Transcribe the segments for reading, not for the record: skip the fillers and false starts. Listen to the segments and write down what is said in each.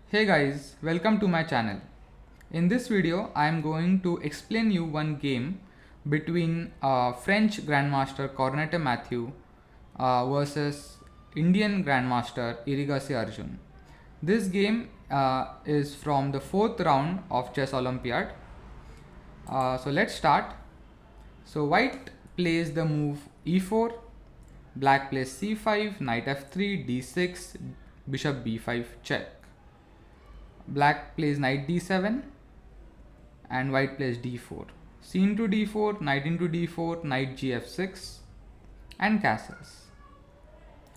Hey guys, welcome to my channel. In this video, I am going to explain you one game between French Grandmaster Cornette Matthieu versus Indian Grandmaster Erigasi Arjun. This game is from the 4th round of Chess Olympiad. So let's start. So white plays the move e4, black plays c5, knight f3, d6, bishop b5 check. Black plays knight d7 and white plays d4. C into d4, knight into d4, knight gf6 and castles.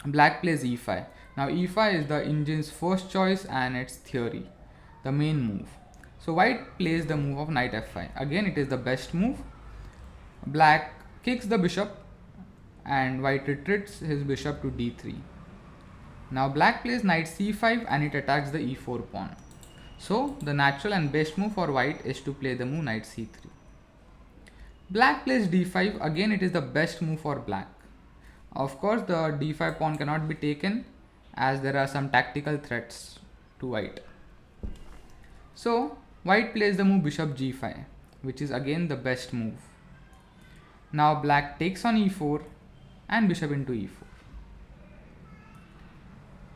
Black plays e5. Now e5 is the Indians' first choice and its theory, the main move. So white plays the move of knight f5. Again it is the best move. Black kicks the bishop and white retreats his bishop to d3. Now black plays knight c5 and it attacks the e4 pawn. So the natural and best move for white is to play the move knight c3. Black plays d5. Again it is the best move for black. Of course the d5 pawn cannot be taken as there are some tactical threats to white. So white plays the move bishop g5, which is again the best move. Now black takes on e4 and bishop into e4.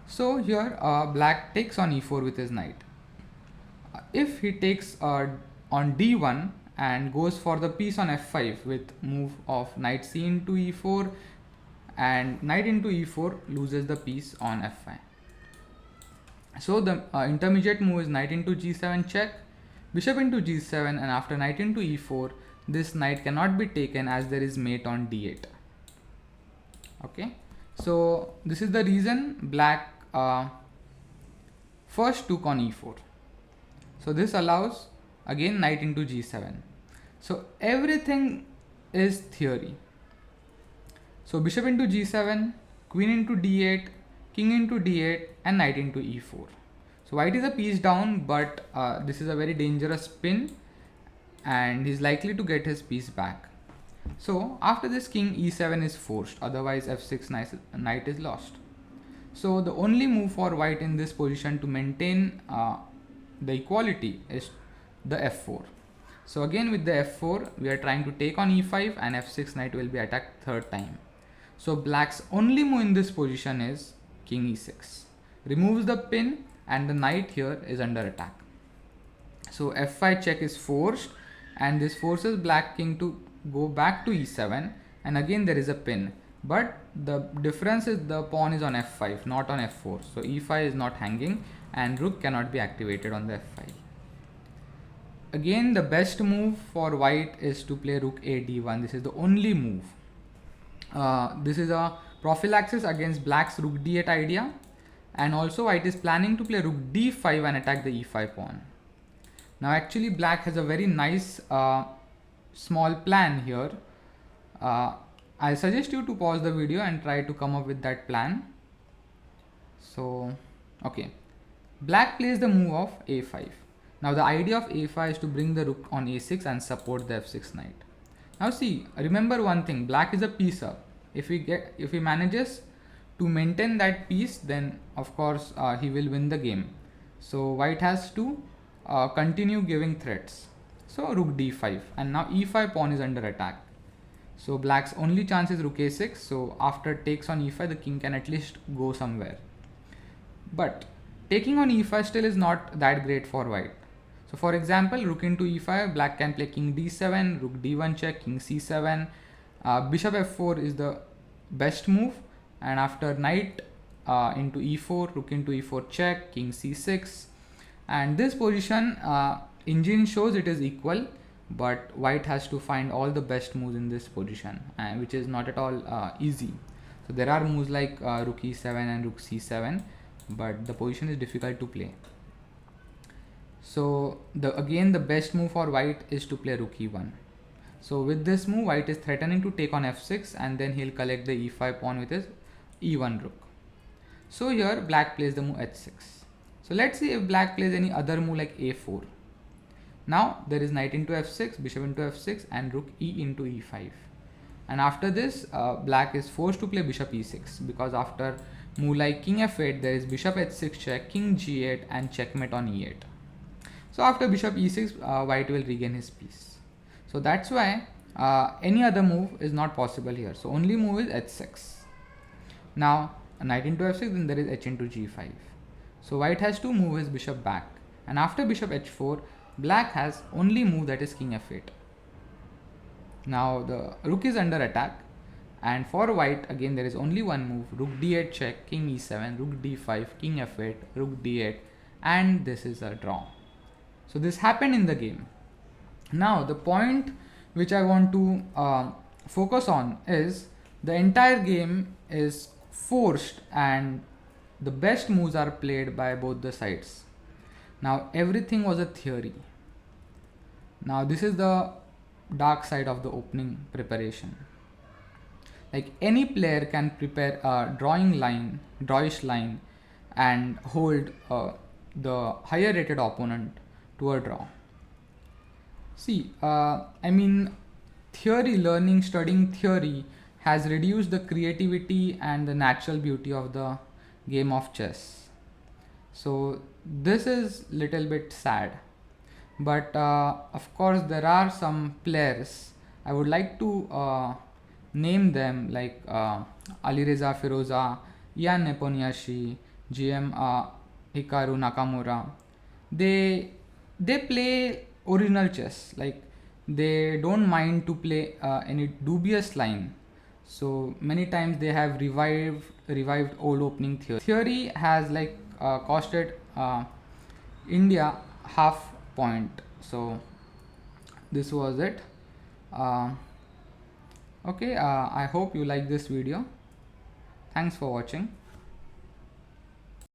So here black takes on e4 with his knight. If he takes on d1 and goes for the piece on f5 with move of knight c into e4 and knight into e4 loses the piece on f5. So the intermediate move is knight into g7 check, bishop into g7, and after knight into e4 this knight cannot be taken as there is mate on d8. Okay, so this is the reason black first took on e4. So this allows again knight into g7. So everything is theory. So bishop into g7, queen into d8, king into d8 and knight into e4. So white is a piece down, but this is a very dangerous pin and he's likely to get his piece back. So after this king e7 is forced, otherwise f6 knight is lost. So the only move for white in this position to maintain the equality is the f4. So again with the f4 we are trying to take on e5 and f6 knight will be attacked third time. So black's only move in this position is king e6, removes the pin and the knight here is under attack. So f5 check is forced and this forces black king to go back to e7 and again there is a pin, but the difference is the pawn is on f5 not on f4. So e5 is not hanging and rook cannot be activated on the f5. Again the best move for white is to play rook a d1. This is the only move. This is a prophylaxis against black's rook d8 idea, and also white is planning to play rook d5 and attack the e5 pawn. Now actually black has a very nice small plan here. I suggest you to pause the video and try to come up with that plan. So okay, black plays the move of a5. Now the idea of a5 is to bring the rook on a6 and support the f6 knight. Now see, remember one thing, black is a piece up. If he manages to maintain that piece, then of course he will win the game. So white has to continue giving threats. So rook d5 and now e5 pawn is under attack. So black's only chance is rook a6. So after takes on e5 the king can at least go somewhere. But taking on e5 still is not that great for white. So for example, rook into e5, black can play king d7, rook d1 check, king c7, bishop f4 is the best move, and after knight into e4, rook into e4 check, king c6, and this position engine shows it is equal, but white has to find all the best moves in this position, which is not at all easy. So there are moves like rook e7 and rook c7, but the position is difficult to play. So again the best move for white is to play rook e1. So with this move white is threatening to take on f6 and then he'll collect the e5 pawn with his e1 rook. So here black plays the move h6. So let's see if black plays any other move like a4. Now there is knight into f6, bishop into f6 and rook e into e5. And after this black is forced to play bishop e6 because after move like king f8, there is bishop h6 check, king g8 and checkmate on e8. So after bishop e6, white will regain his piece. So that's why any other move is not possible here. So only move is h6. Now knight into f6, then there is h into g5. So white has to move his bishop back, and after bishop h4, black has only move, that is king f8. Now the rook is under attack, and for white again there is only one move, rook d8 check, king e7, rook d5, king f8, rook d8, and this is a draw. So this happened in the game. Now the point which I want to focus on is the entire game is forced and the best moves are played by both the sides. Now everything was a theory. Now this is the dark side of the opening preparation. Like any player can prepare a drawish line and hold the higher rated opponent to a draw. See, I mean, studying theory has reduced the creativity and the natural beauty of the game of chess. So this is little bit sad, but of course there are some players I would like to name them, like Alireza Firoza, Ian Nepomniachtchi, GM Hikaru Nakamura. They play original chess, like they don't mind to play any dubious line. So many times they have revived old opening theory. Theory has like costed India half point. So this was it. Okay, I hope you like this video. Thanks for watching.